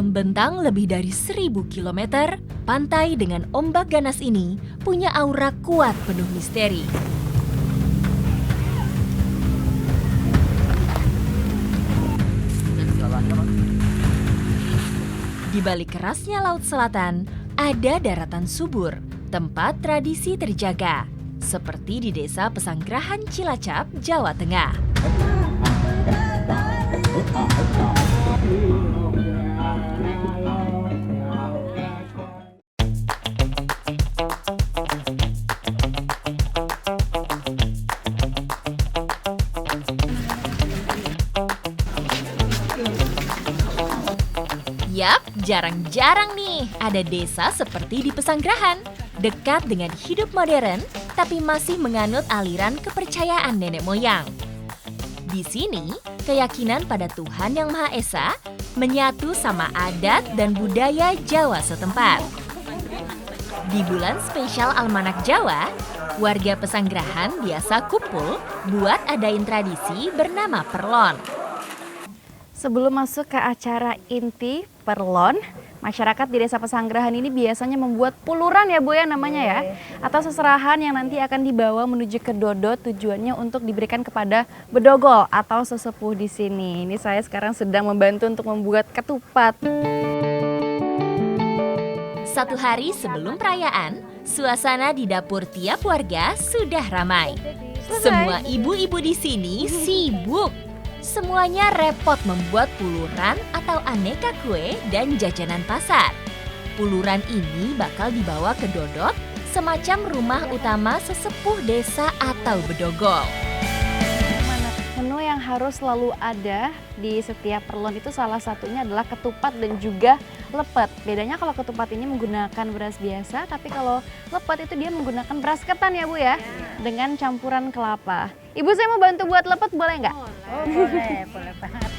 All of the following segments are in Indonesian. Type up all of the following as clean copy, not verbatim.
Membentang lebih dari 1.000 kilometer, pantai dengan ombak ganas ini punya aura kuat penuh misteri. Di balik kerasnya laut selatan, ada daratan subur, tempat tradisi terjaga, seperti di Desa Pesanggerahan Cilacap, Jawa Tengah. Yap, jarang-jarang nih ada desa seperti di Pesanggerahan, dekat dengan hidup modern, tapi masih menganut aliran kepercayaan nenek moyang. Di sini, keyakinan pada Tuhan Yang Maha Esa menyatu sama adat dan budaya Jawa setempat. Di bulan spesial Almanak Jawa, warga Pesanggerahan biasa kumpul buat adain tradisi bernama Perlon. Sebelum masuk ke acara inti Perlon, masyarakat di Desa Pesanggerahan ini biasanya membuat puluran ya Bu ya namanya ya, atau seserahan yang nanti akan dibawa menuju ke Dodot, tujuannya untuk diberikan kepada bedogol atau sesepuh di sini. Ini saya sekarang sedang membantu untuk membuat ketupat. Satu hari sebelum perayaan, suasana di dapur tiap warga sudah ramai. Semua ibu-ibu di sini sibuk. Semuanya repot membuat puluran atau aneka kue dan jajanan pasar. Puluran ini bakal dibawa ke Dodot, semacam rumah utama sesepuh desa atau bedogol. Menu yang harus selalu ada di setiap Perlon itu salah satunya adalah ketupat dan juga lepet. Bedanya kalau ketupat ini menggunakan beras biasa, tapi kalau lepet itu dia menggunakan beras ketan ya Bu ya, dengan campuran kelapa. Ibu saya mau bantu buat lepet boleh nggak? Oh boleh, boleh banget.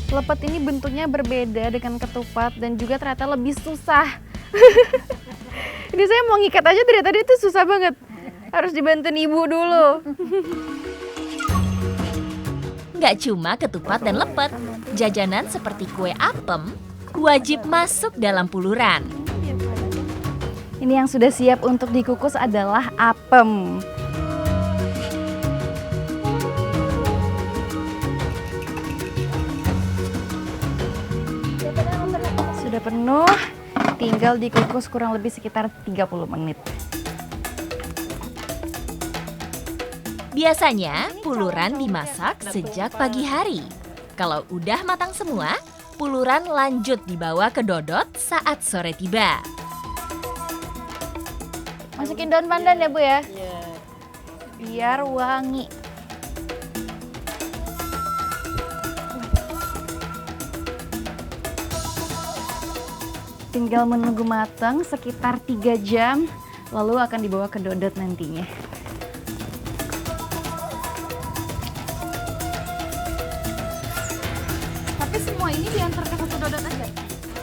Lepet ini bentuknya berbeda dengan ketupat dan juga ternyata lebih susah. Ini saya mau ngikat aja dari tadi itu susah banget. Harus dibantu ibu dulu. Nggak cuma ketupat dan lepet, jajanan seperti kue apem wajib masuk dalam puluran. Ini yang sudah siap untuk dikukus adalah apem. Sudah penuh, tinggal dikukus kurang lebih sekitar 30 menit. Biasanya, puluran dimasak sejak pagi hari. Kalau udah matang semua, puluran lanjut dibawa ke Dodot saat sore tiba. Masukin daun pandan ya Bu ya? Iya. Biar wangi. Tinggal menunggu matang sekitar 3 jam, lalu akan dibawa ke Dodot nantinya. Tapi semua ini diantar ke satu Dodot aja?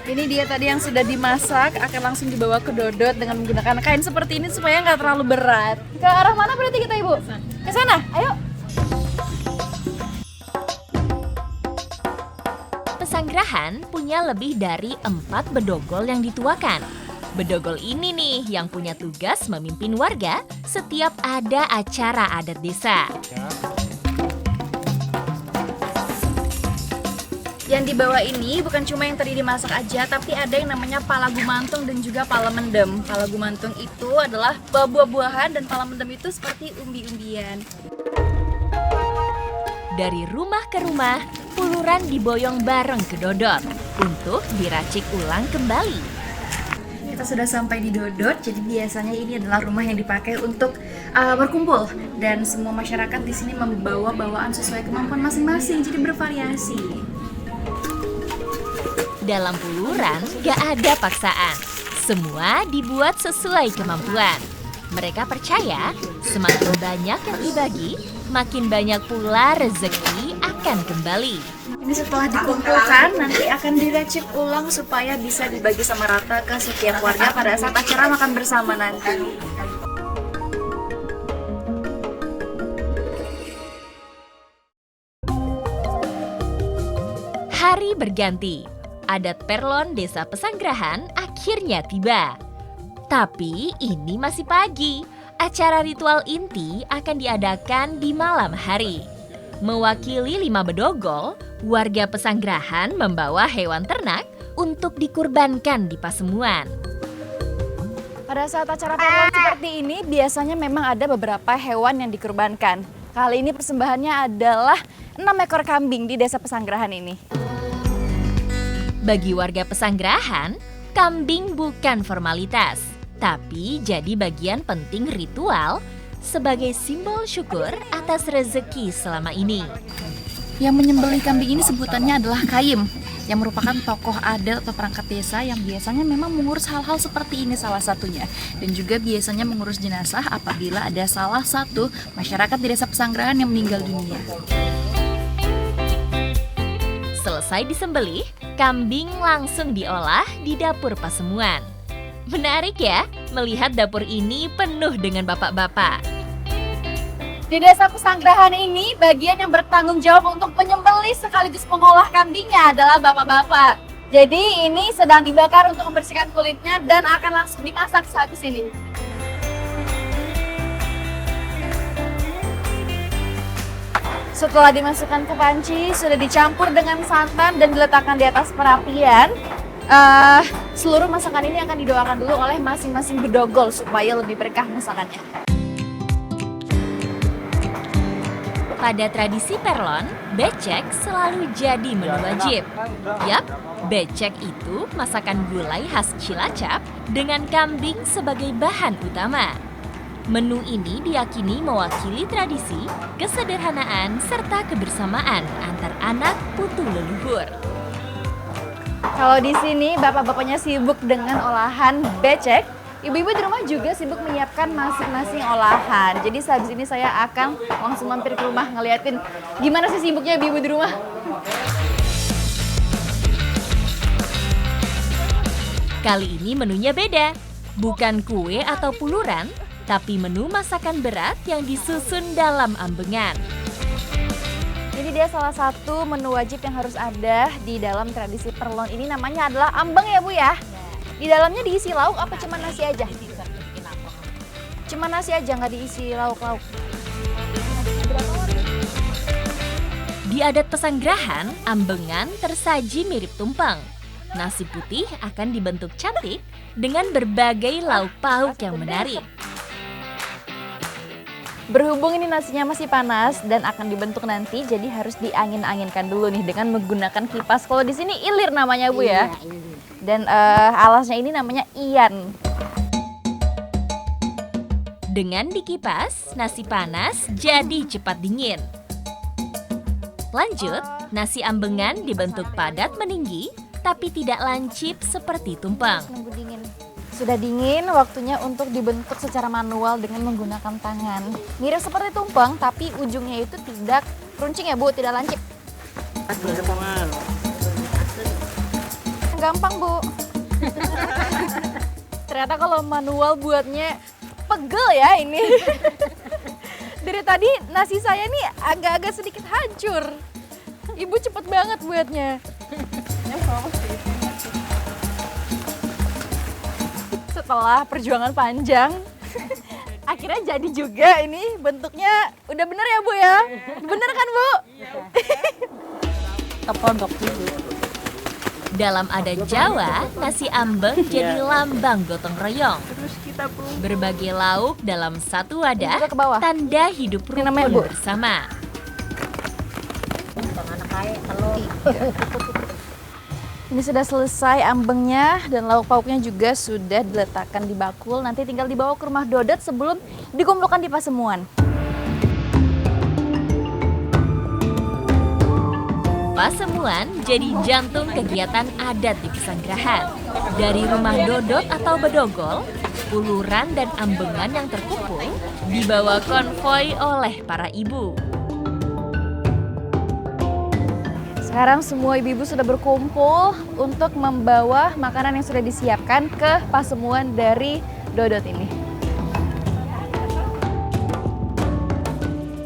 Ini dia tadi yang sudah dimasak, akan langsung dibawa ke Dodot dengan menggunakan kain seperti ini supaya nggak terlalu berat. Ke arah mana berarti kita Ibu? Ke sana, ayo. Pesanggerahan punya lebih dari 4 bedogol yang dituakan. Bedogol ini nih yang punya tugas memimpin warga setiap ada acara adat desa. Yang dibawa ini bukan cuma yang tadi dimasak aja, tapi ada yang namanya pala gumantung dan juga pala mendem. Pala gumantung itu adalah buah-buahan dan pala mendem itu seperti umbi-umbian. Dari rumah ke rumah, puluran diboyong bareng ke Dodot untuk diracik ulang kembali. Kita sudah sampai di Dodot, jadi biasanya ini adalah rumah yang dipakai untuk berkumpul dan semua masyarakat di sini membawa bawaan sesuai kemampuan masing-masing, jadi bervariasi. Dalam puluran, gak ada paksaan. Semua dibuat sesuai kemampuan. Mereka percaya semakin banyak yang dibagi, makin banyak pula rezeki akan kembali. Ini setelah dikumpulkan, nanti akan diracik ulang supaya bisa dibagi sama rata ke setiap warga pada saat acara makan bersama nanti. Hari berganti. Adat Perlon Desa Pesanggrahan akhirnya tiba. Tapi ini masih pagi. Acara ritual inti akan diadakan di malam hari. Mewakili 5 bedogol, warga Pesanggrahan membawa hewan ternak untuk dikurbankan di Pasemuan. Pada saat acara Perlon seperti ini, biasanya memang ada beberapa hewan yang dikurbankan. Kali ini persembahannya adalah 6 ekor kambing di Desa Pesanggrahan ini. Bagi warga Pesanggrahan, kambing bukan formalitas, tapi jadi bagian penting ritual sebagai simbol syukur atas rezeki selama ini. Yang menyembelih kambing ini sebutannya adalah Kayim, yang merupakan tokoh adat atau perangkat desa yang biasanya memang mengurus hal-hal seperti ini salah satunya. Dan juga biasanya mengurus jenazah apabila ada salah satu masyarakat di Desa Pesanggrahan yang meninggal dunia. Selesai disembelih, kambing langsung diolah di dapur Pasemuan. Menarik ya, melihat dapur ini penuh dengan bapak-bapak. Di Desa Pesanggrahan ini, bagian yang bertanggung jawab untuk menyembelih sekaligus mengolah kambingnya adalah bapak-bapak. Jadi ini sedang dibakar untuk membersihkan kulitnya dan akan langsung dimasak sehabis ini. Setelah dimasukkan ke panci, sudah dicampur dengan santan dan diletakkan di atas perapian. Seluruh masakan ini akan didoakan dulu oleh masing-masing bedogol supaya lebih berkah masakannya. Pada tradisi Perlon, becek selalu jadi menu wajib. Yap, becek itu masakan gulai khas Cilacap dengan kambing sebagai bahan utama. Menu ini diyakini mewakili tradisi, kesederhanaan, serta kebersamaan antar anak putu leluhur. Kalau di sini bapak-bapaknya sibuk dengan olahan becek, ibu-ibu di rumah juga sibuk menyiapkan masing-masing olahan. Jadi sehabis ini saya akan langsung mampir ke rumah ngeliatin gimana sih sibuknya ibu-ibu di rumah. Kali ini menunya beda, bukan kue atau puluran, tapi menu masakan berat yang disusun dalam ambengan. Jadi dia salah satu menu wajib yang harus ada di dalam tradisi Perlon ini, namanya adalah ambeng ya Bu ya? Di dalamnya diisi lauk apa cuma nasi aja? Cuma nasi aja, nggak diisi lauk-lauk. Di adat Pesanggrahan, ambengan tersaji mirip tumpeng. Nasi putih akan dibentuk cantik dengan berbagai lauk pauk yang menarik. Berhubung ini nasinya masih panas dan akan dibentuk nanti, jadi harus diangin-anginkan dulu nih dengan menggunakan kipas. Kalau di sini ilir namanya Bu ya. Dan alasnya ini namanya iyan. Dengan dikipas, nasi panas jadi cepat dingin. Lanjut, nasi ambengan dibentuk padat meninggi, tapi tidak lancip seperti tumpeng. Nunggu dingin. Sudah dingin, waktunya untuk dibentuk secara manual dengan menggunakan tangan. Mirip seperti tumpeng, tapi ujungnya itu tidak runcing ya Bu, tidak lancip. Gampang Bu. Ternyata kalau manual buatnya pegel ya ini. Dari tadi nasi saya nih agak-agak sedikit hancur. Ibu cepet banget buatnya. Setelah perjuangan panjang, akhirnya jadi juga ini bentuknya udah bener ya Bu ya? Bener kan Bu? Kepondok dulu. Dalam adat Jawa, nasi ambeng jadi lambang gotong royong. Berbagai lauk dalam satu wadah, Juga ke bawah. tanda hidup Ini namanya, rukun Bu? bersama. Anak kaya telur. Ini sudah selesai ambengnya dan lauk pauknya juga sudah diletakkan di bakul. Nanti tinggal dibawa ke rumah Dodot sebelum dikumpulkan di Pasemuan. Pasemuan jadi jantung kegiatan adat di Pesanggrahan. Dari rumah Dodot atau bedogol, uluran dan ambengan yang terkumpul dibawa konvoi oleh para ibu. Sekarang semua ibu-ibu sudah berkumpul untuk membawa makanan yang sudah disiapkan ke Pasemuan dari Dodot ini.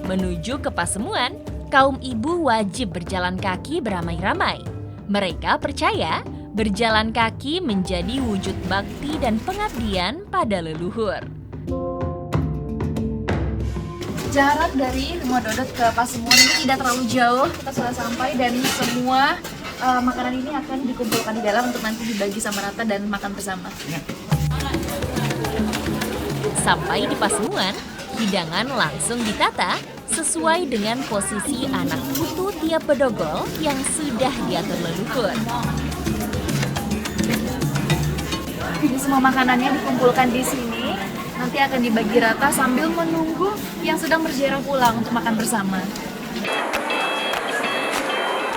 Menuju ke Pasemuan, kaum ibu wajib berjalan kaki beramai-ramai. Mereka percaya berjalan kaki menjadi wujud bakti dan pengabdian pada leluhur. Jarak dari Rumah Dodot ke Pasemuan ini tidak terlalu jauh. Kita sudah sampai dan semua makanan ini akan dikumpulkan di dalam untuk nanti dibagi sama rata dan makan bersama. Sampai di Pasemuan, hidangan langsung ditata sesuai dengan posisi anak putu tiap bedogol yang sudah diatur leluhur. Jadi semua makanannya dikumpulkan di sini. Nanti akan dibagi rata sambil menunggu yang sedang berziarah pulang untuk makan bersama.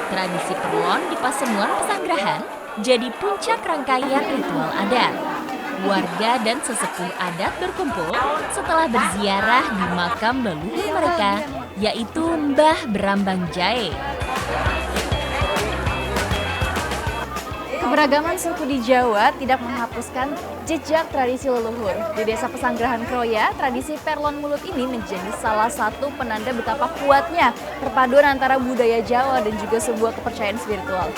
Tradisi perlon di Pasemuan Pesanggerahan jadi puncak rangkaian ritual adat. Warga dan sesepuh adat berkumpul setelah berziarah di makam leluhur mereka, yaitu Mbah Berambang Jae. Keberagaman suku di Jawa tidak menghapuskan jejak tradisi leluhur. Di Desa Pesanggerahan Kroya, tradisi perlon mulut ini menjadi salah satu penanda betapa kuatnya perpaduan antara budaya Jawa dan juga sebuah kepercayaan spiritual.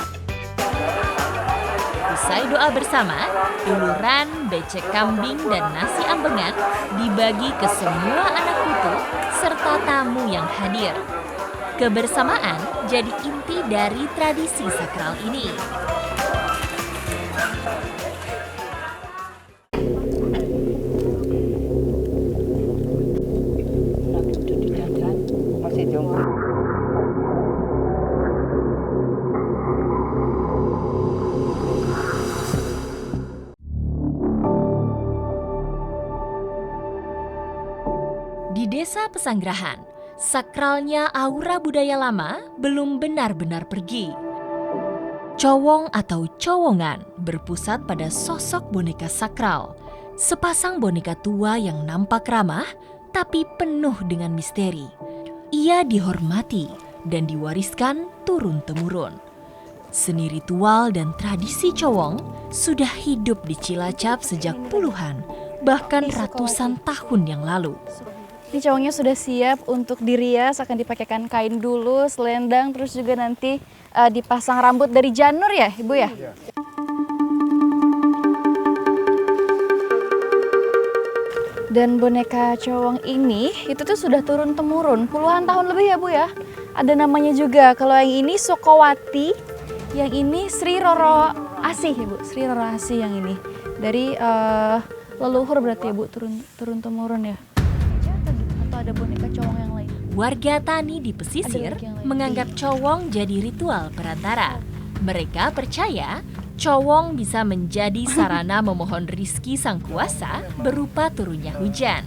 Usai doa bersama, uluran, becek kambing, dan nasi ambengan dibagi ke semua anak putu serta tamu yang hadir. Kebersamaan jadi inti dari tradisi sakral ini. Masih jomblo. Di Desa Pesanggerahan, sakralnya aura budaya lama belum benar-benar pergi. Cowong atau cowongan berpusat pada sosok boneka sakral, sepasang boneka tua yang nampak ramah tapi penuh dengan misteri. Ia dihormati dan diwariskan turun-temurun. Seni ritual dan tradisi cowong sudah hidup di Cilacap sejak puluhan, bahkan ratusan tahun yang lalu. Ini cowongnya sudah siap untuk dirias, akan dipakaikan kain dulu, selendang, terus juga nanti dipasang rambut dari janur ya, Ibu ya? Iya. Dan boneka cowong ini, itu tuh sudah turun-temurun, puluhan tahun lebih ya Bu ya? Ada namanya juga, kalau yang ini Sokowati, yang ini Sri Roro Asih ya Bu, Sri Roro Asih yang ini. Dari leluhur berarti ya Bu, turun-temurun ya? Ada boneka cowong yang lain. Warga tani di pesisir menganggap cowong jadi ritual perantara. Mereka percaya cowong bisa menjadi sarana memohon rizki sang kuasa berupa turunnya hujan.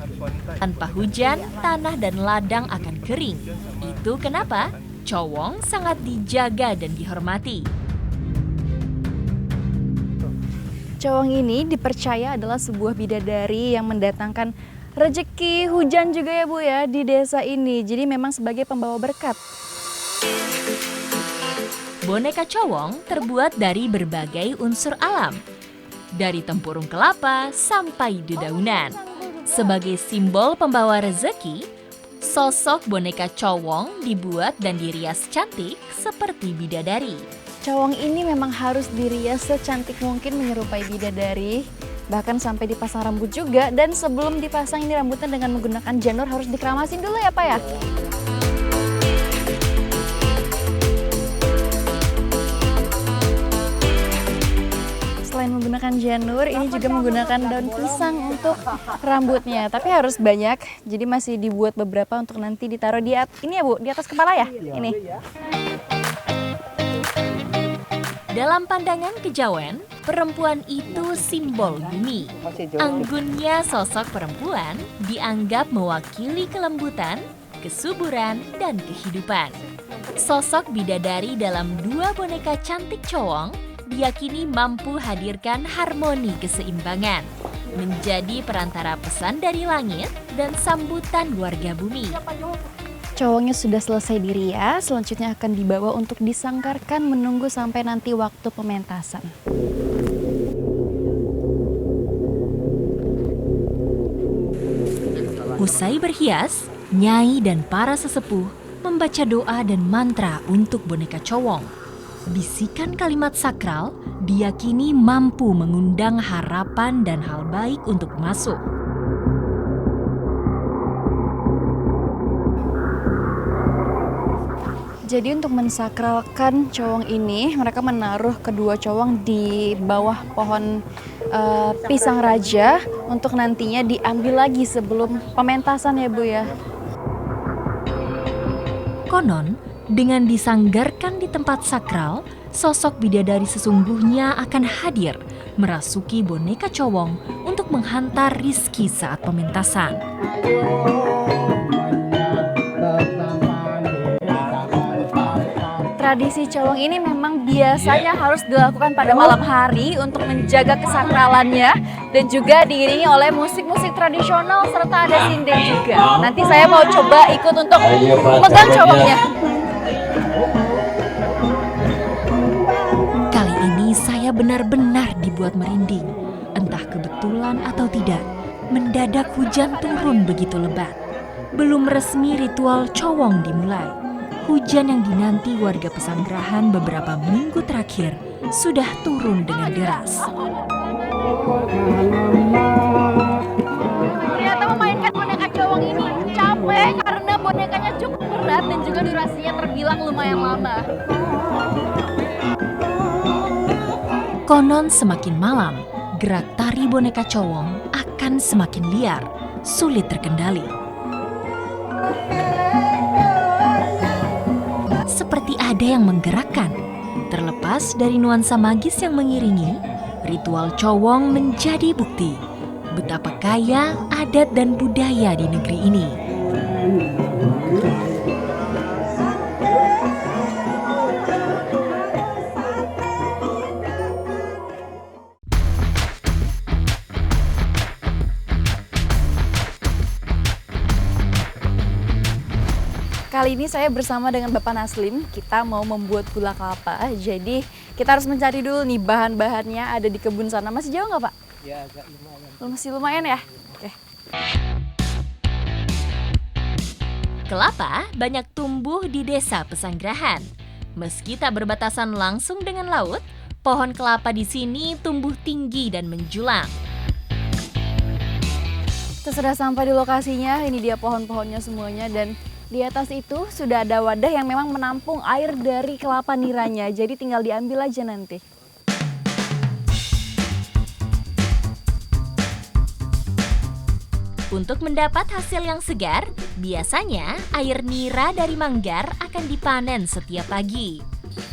Tanpa hujan, tanah dan ladang akan kering. Itu kenapa cowong sangat dijaga dan dihormati. Cowong ini dipercaya adalah sebuah bidadari yang mendatangkan rezeki hujan juga ya Bu ya di desa ini. Jadi memang sebagai pembawa berkat. Boneka cowong terbuat dari berbagai unsur alam. Dari tempurung kelapa sampai dedaunan. Sebagai simbol pembawa rezeki, sosok boneka cowong dibuat dan dirias cantik seperti bidadari. Cowong ini memang harus dirias secantik mungkin menyerupai bidadari. Bahkan sampai dipasang rambut juga, dan sebelum dipasang ini rambutnya dengan menggunakan janur harus dikeramasin dulu ya Pak ya? Selain menggunakan janur, ini juga menggunakan daun pisang untuk rambutnya. Tapi harus banyak, jadi masih dibuat beberapa untuk nanti ditaruh di ini ya Bu, di atas kepala ya? Ini. Dalam pandangan kejawen, perempuan itu simbol bumi. Anggunnya sosok perempuan dianggap mewakili kelembutan, kesuburan, dan kehidupan. Sosok bidadari dalam dua boneka cantik cowong diyakini mampu hadirkan harmoni keseimbangan, menjadi perantara pesan dari langit dan sambutan warga bumi. Cowongnya sudah selesai dirias, selanjutnya akan dibawa untuk disangkarkan menunggu sampai nanti waktu pementasan. Usai berhias, Nyai dan para sesepuh membaca doa dan mantra untuk boneka cowong. Bisikan kalimat sakral diyakini mampu mengundang harapan dan hal baik untuk masuk. Jadi untuk mensakralkan cowong ini, mereka menaruh kedua cowong di bawah pohon pisang raja untuk nantinya diambil lagi sebelum pementasan ya Bu ya. Konon, dengan disanggarkan di tempat sakral, sosok bidadari sesungguhnya akan hadir merasuki boneka cowong untuk menghantar rizki saat pementasan. Tradisi cowong ini memang biasanya harus dilakukan pada malam hari untuk menjaga kesakralannya dan juga diiringi oleh musik-musik tradisional serta ada sinden juga. Nanti saya mau coba ikut untuk megang cowongnya. Kali ini saya benar-benar dibuat merinding. Entah kebetulan atau tidak, mendadak hujan turun begitu lebat. Belum resmi ritual cowong dimulai. Hujan yang dinanti warga Pesanggerahan beberapa minggu terakhir sudah turun dengan deras. Ternyata memainkan boneka cowong ini capek karena bonekanya cukup berat dan juga durasinya terbilang lumayan lama. Konon semakin malam, gerak tari boneka cowong akan semakin liar, sulit terkendali. Seperti ada yang menggerakkan. Terlepas dari nuansa magis yang mengiringi, ritual cowong menjadi bukti betapa kaya adat dan budaya di negeri ini. Kali ini saya bersama dengan Bapak Naslim, kita mau membuat gula kelapa. Jadi kita harus mencari dulu nih bahan-bahannya ada di kebun sana. Masih jauh nggak Pak? Ya agak lumayan. Masih lumayan ya? Oke. Kelapa banyak tumbuh di desa Pesanggerahan. Meski tak berbatasan langsung dengan laut, pohon kelapa di sini tumbuh tinggi dan menjulang. Kita sudah sampai di lokasinya, ini dia pohon-pohonnya semuanya dan di atas itu sudah ada wadah yang memang menampung air dari kelapa niranya. Jadi tinggal diambil aja nanti. Untuk mendapat hasil yang segar, biasanya air nira dari manggar akan dipanen setiap pagi.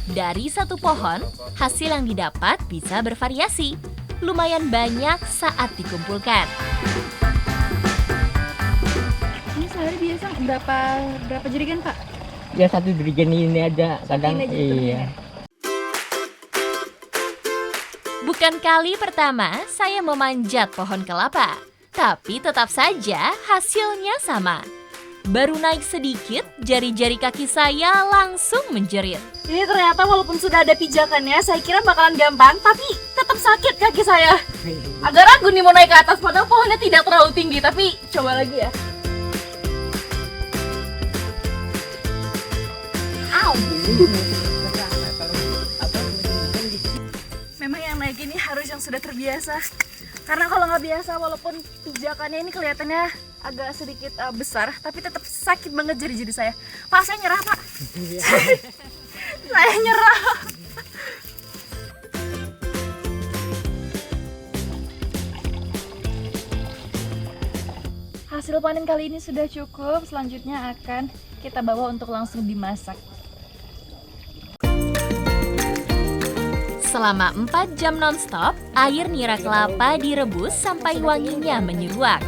Dari satu pohon, hasil yang didapat bisa bervariasi. Lumayan banyak saat dikumpulkan. Ini sehari biasa berapa jerigen Pak? Ya satu jerigen ini aja kadang Ini aja iya. Bukan kali pertama saya memanjat pohon kelapa, tapi tetap saja hasilnya sama. Baru naik sedikit, jari-jari kaki saya langsung menjerit. Ini ternyata walaupun sudah ada pijakannya, saya kira bakalan gampang, tapi tetap sakit kaki saya. Agak ragu nih mau naik ke atas, padahal pohonnya tidak terlalu tinggi, tapi coba lagi ya. Memang yang naik ini harus yang sudah terbiasa. Karena kalau nggak biasa, walaupun pijakannya ini kelihatannya agak sedikit besar, tapi tetap sakit banget jari-jari saya. Pak, saya nyerah Pak. Saya nyerah. Hasil panen kali ini sudah cukup, selanjutnya akan kita bawa untuk langsung dimasak. Selama 4 jam non-stop, air nira kelapa direbus sampai wanginya menyeruak.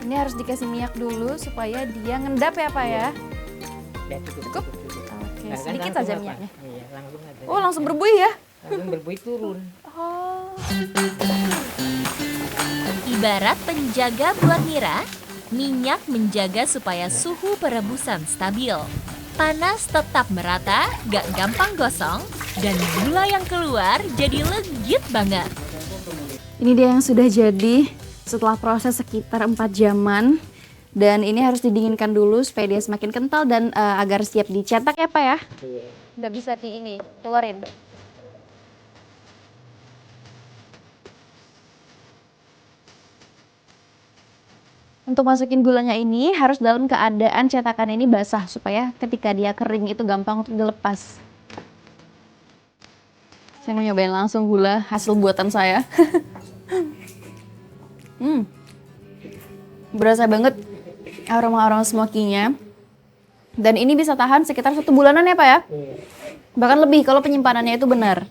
Ini harus dikasih minyak dulu supaya dia ngendap ya Pak ya. Ya, cukup. Oke, Nah, kan sedikit langsung saja apa? minyaknya. Iya, langsung ada. Oh, langsung berbuih ya? Langsung berbuih turun. Oh. Ibarat penjaga buat nira, minyak menjaga supaya suhu perebusan stabil. Panas tetap merata, gak gampang gosong, dan gula yang keluar jadi legit banget. Ini dia yang sudah jadi setelah proses sekitar 4 jaman. Dan ini harus didinginkan dulu supaya dia semakin kental dan agar siap dicetak ya Pak ya. Iya. Udah bisa di ini, keluarin. Untuk masukin gulanya ini harus dalam keadaan cetakan ini basah supaya ketika dia kering itu gampang untuk dilepas. Saya mau nyobain langsung gula hasil buatan saya. Berasa banget aroma-aroma smoky-nya. Dan ini bisa tahan sekitar 1 bulanan ya Pak ya? Iya. Bahkan lebih kalau penyimpanannya itu benar.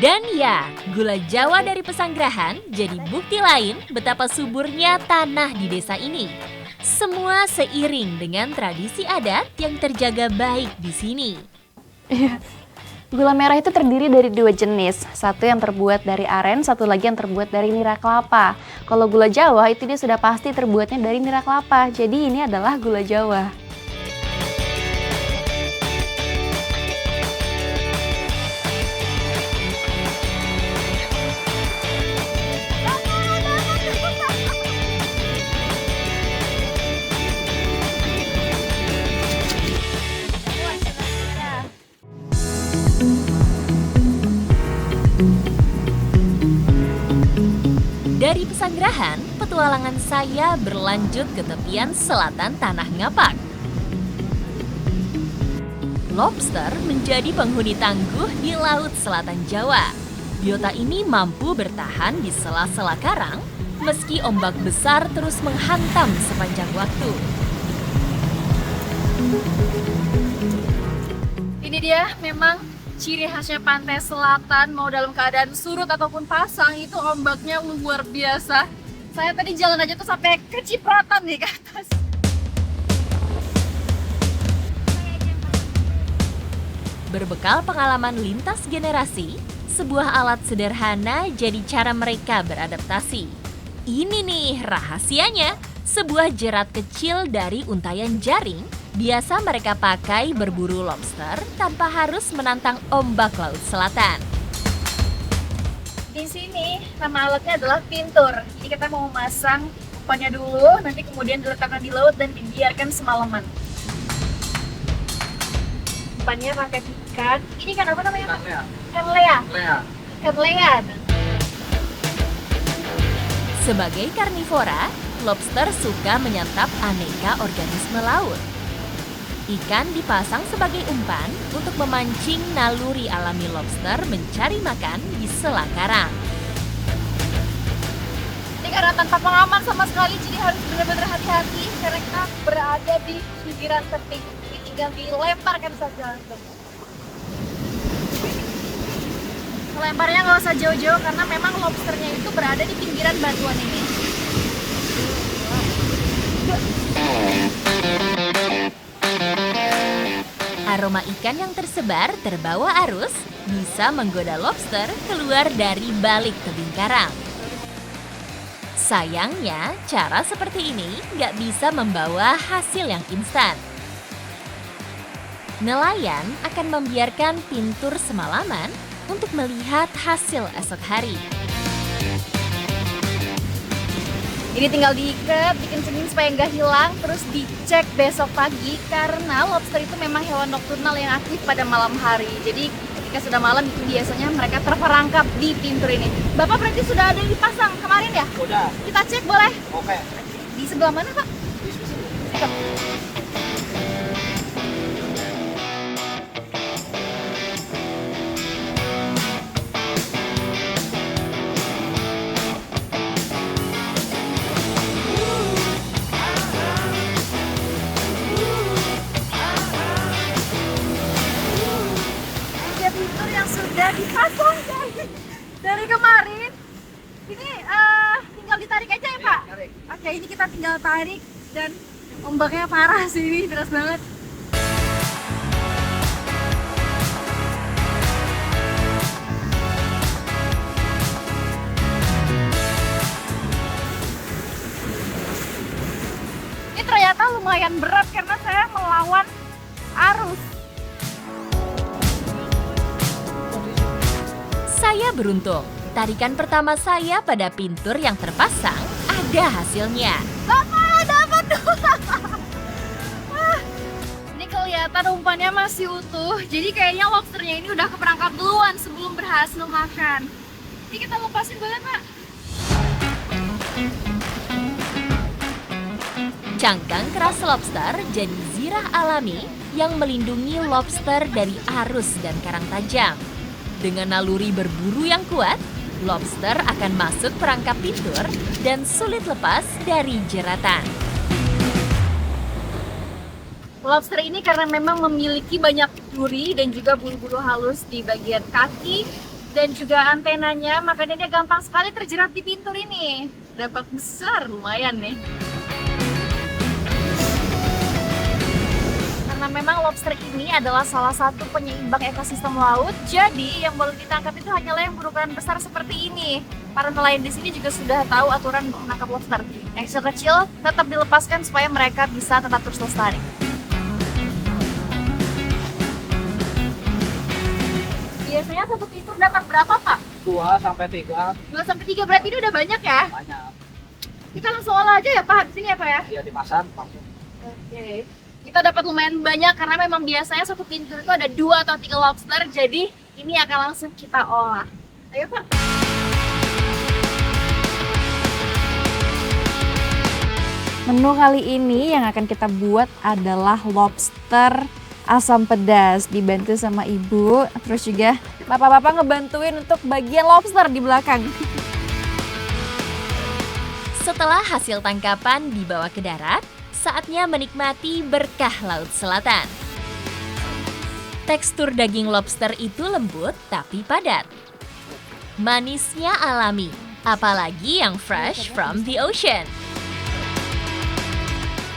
Dan ya, gula Jawa dari Pesanggerahan jadi bukti lain betapa suburnya tanah di desa ini. Semua seiring dengan tradisi adat yang terjaga baik di sini. Gula merah itu terdiri dari 2 jenis. Satu yang terbuat dari aren, satu lagi yang terbuat dari nira kelapa. Kalau gula Jawa itu dia sudah pasti terbuatnya dari nira kelapa. Jadi ini adalah gula Jawa. Dari Pesanggerahan, petualangan saya berlanjut ke tepian selatan Tanah Ngapak. Lobster menjadi penghuni tangguh di Laut Selatan Jawa. Biota ini mampu bertahan di sela-sela karang meski ombak besar terus menghantam sepanjang waktu. Ini dia memang ciri khasnya pantai selatan, mau dalam keadaan surut ataupun pasang itu ombaknya luar biasa. Saya tadi jalan aja tuh sampai kecipratan nih ke atas. Berbekal pengalaman lintas generasi, sebuah alat sederhana jadi cara mereka beradaptasi. Ini nih rahasianya, sebuah jerat kecil dari untayan jaring biasa mereka pakai berburu lobster tanpa harus menantang ombak laut selatan. Di sini nama alatnya adalah pintur. Jadi kita mau masang umpannya dulu, nanti kemudian diletakkan di laut dan dibiarkan semalaman. Umpannya pakai ikan. Ini ikan apa namanya? Ikan lea. Ikan lea. Sebagai karnivora, lobster suka menyantap aneka organisme laut. Ikan dipasang sebagai umpan untuk memancing naluri alami lobster mencari makan di sela karang. Ini karena tanpa pengaman sama sekali, jadi harus benar-benar hati-hati karena kita berada di pinggiran tepi. Tinggal dilemparkan saja langsung. Lemparnya nggak usah jauh-jauh karena memang lobsternya itu berada di pinggiran batuan ini. Aroma ikan yang tersebar terbawa arus bisa menggoda lobster keluar dari balik tebing karang. Sayangnya, cara seperti ini nggak bisa membawa hasil yang instan. Nelayan akan membiarkan pintur semalaman untuk melihat hasil esok hari. Ini tinggal diikat, bikin cening supaya nggak hilang, terus dicek besok pagi karena lobster itu memang hewan nokturnal yang aktif pada malam hari. Jadi ketika sudah malam itu biasanya mereka terperangkap di pintur ini. Bapak berarti sudah ada yang dipasang kemarin ya? Udah. Kita cek boleh? Oke. Di sebelah mana Pak? Pintur yang sudah dipasang dari kemarin. Ini tinggal ditarik aja ya Pak? Oke, ini kita tinggal tarik dan ombaknya parah sih, ini deras banget. Ini ternyata lumayan berat karena saya melawan arus. Saya beruntung, tarikan pertama saya pada pintur yang terpasang ada hasilnya. Bapak! Ternyata umpannya masih utuh. Jadi kayaknya lobsternya ini udah keperangkap duluan sebelum berhasil makan. Ini kita lepasin boleh, Pak? Cangkang keras lobster jadi zirah alami yang melindungi lobster dari arus dan karang tajam. Dengan naluri berburu yang kuat, lobster akan masuk perangkap pintur dan sulit lepas dari jeratan. Lobster ini karena memang memiliki banyak duri dan juga bulu-bulu halus di bagian kaki dan juga antenanya, makanya dia gampang sekali terjerat di pintur ini. Dapat besar, lumayan nih. Karena memang lobster ini adalah salah satu penyeimbang ekosistem laut, jadi yang boleh ditangkap itu hanyalah yang berukuran besar seperti ini. Para nelayan di sini juga sudah tahu aturan menangkap lobster. Yang kecil tetap dilepaskan supaya mereka bisa tetap terus lestari. Biasanya satu pintur dapat berapa, Pak? 2 sampai 3 2 sampai 3 berarti ini udah banyak ya? banyak. Kita langsung olah aja ya, Pak, di sini ya, Pak ya? Dia di pasar langsung. Oke. Kita dapat lumayan banyak karena memang biasanya satu pintur itu ada 2 atau 3 lobster, jadi ini akan langsung kita olah. Ayo, Pak. Menu kali ini yang akan kita buat adalah lobster asam pedas, dibantu sama ibu, terus juga bapak-bapak ngebantuin untuk bagian lobster di belakang. Setelah hasil tangkapan dibawa ke darat, saatnya menikmati berkah Laut Selatan. Tekstur daging lobster itu lembut tapi padat. Manisnya alami, apalagi yang fresh from the ocean.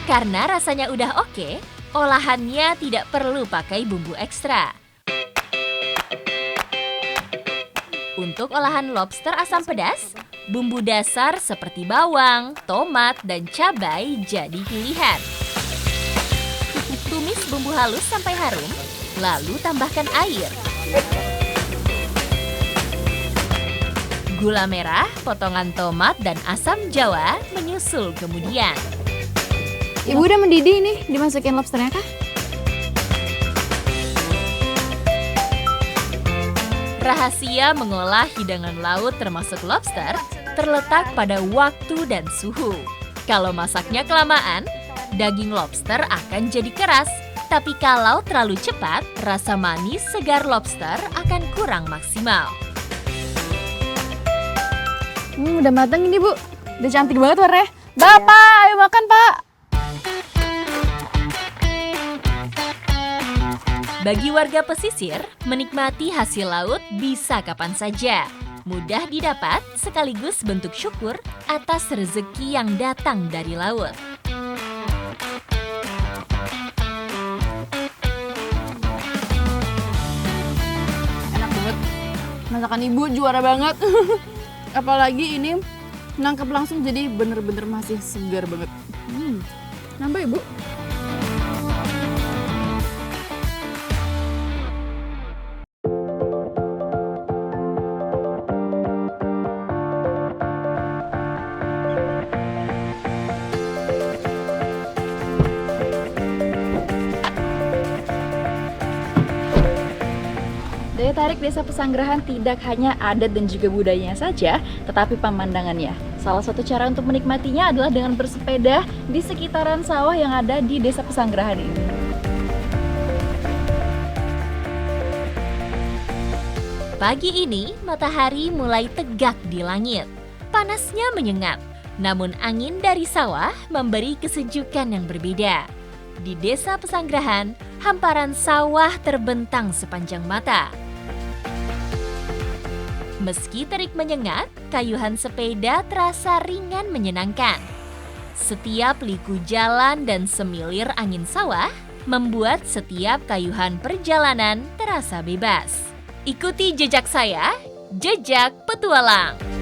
Karena rasanya udah oke, olahannya tidak perlu pakai bumbu ekstra. Untuk olahan lobster asam pedas, bumbu dasar seperti bawang, tomat, dan cabai jadi pilihan. Tumis bumbu halus sampai harum, lalu tambahkan air. Gula merah, potongan tomat, dan asam jawa menyusul kemudian. Ibu udah mendidih nih, dimasukin lobsternya kah? Rahasia mengolah hidangan laut termasuk lobster terletak pada waktu dan suhu. Kalau masaknya kelamaan, daging lobster akan jadi keras. Tapi kalau terlalu cepat, rasa manis segar lobster akan kurang maksimal. Udah matang ini, Bu. Udah cantik banget warnanya. Bapak, ayo makan, Pak. Bagi warga pesisir, menikmati hasil laut bisa kapan saja. Mudah didapat sekaligus bentuk syukur atas rezeki yang datang dari laut. Enak banget. Masakan ibu juara banget. Apalagi ini nangkep langsung jadi bener-bener masih segar banget. Nambah ibu. Daya tarik Desa Pesanggerahan tidak hanya adat dan juga budayanya saja, tetapi pemandangannya. Salah satu cara untuk menikmatinya adalah dengan bersepeda di sekitaran sawah yang ada di Desa Pesanggerahan ini. Pagi ini, matahari mulai tegak di langit. Panasnya menyengat, namun angin dari sawah memberi kesejukan yang berbeda. Di Desa Pesanggerahan, hamparan sawah terbentang sepanjang mata. Meski terik menyengat, kayuhan sepeda terasa ringan menyenangkan. Setiap liku jalan dan semilir angin sawah membuat setiap kayuhan perjalanan terasa bebas. Ikuti jejak saya, Jejak Petualang.